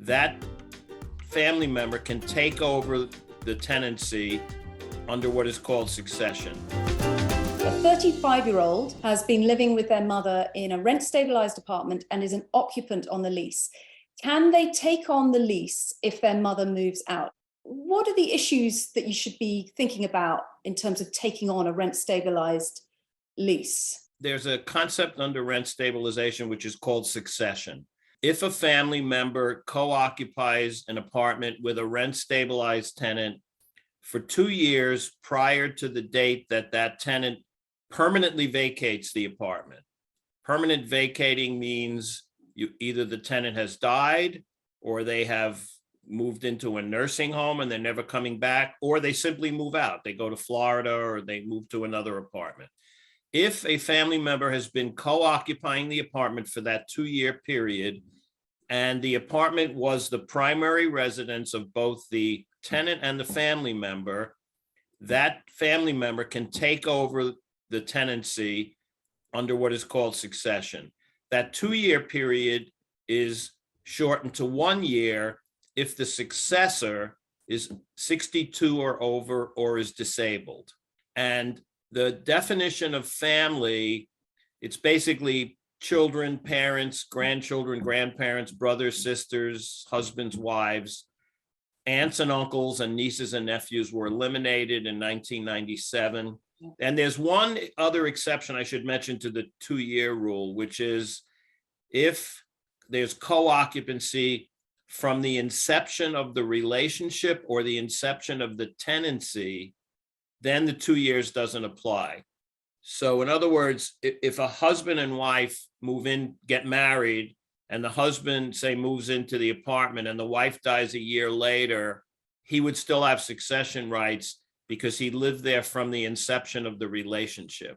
that family member can take over the tenancy under what is called succession. A 35-year-old has been living with their mother in a rent-stabilized apartment and is an occupant on the lease. Can they take on the lease if their mother moves out? What are the issues that you should be thinking about in terms of taking on a rent-stabilized lease? There's a concept under rent stabilization which is called succession. If a family member co-occupies an apartment with a rent-stabilized tenant for 2 years prior to the date that that tenant permanently vacates the apartment. Permanent vacating means either the tenant has died, or they have moved into a nursing home and they're never coming back, or they simply move out. They go to Florida or they move to another apartment. If a family member has been co-occupying the apartment for that 2-year period, and the apartment was the primary residence of both the tenant and the family member, that family member can take over the tenancy under what is called succession. That 2-year period is shortened to 1 year if the successor is 62 or over or is disabled. And the definition of family, it's basically children, parents, grandchildren, grandparents, brothers, sisters, husbands, wives. Aunts and uncles and nieces and nephews were eliminated in 1997. And there's one other exception I should mention to the 2-year rule, which is if there's co-occupancy from the inception of the relationship or the inception of the tenancy, then the 2 years doesn't apply. So in other words, if a husband and wife move in, get married, and the husband, say, moves into the apartment and the wife dies a year later, he would still have succession rights because he lived there from the inception of the relationship.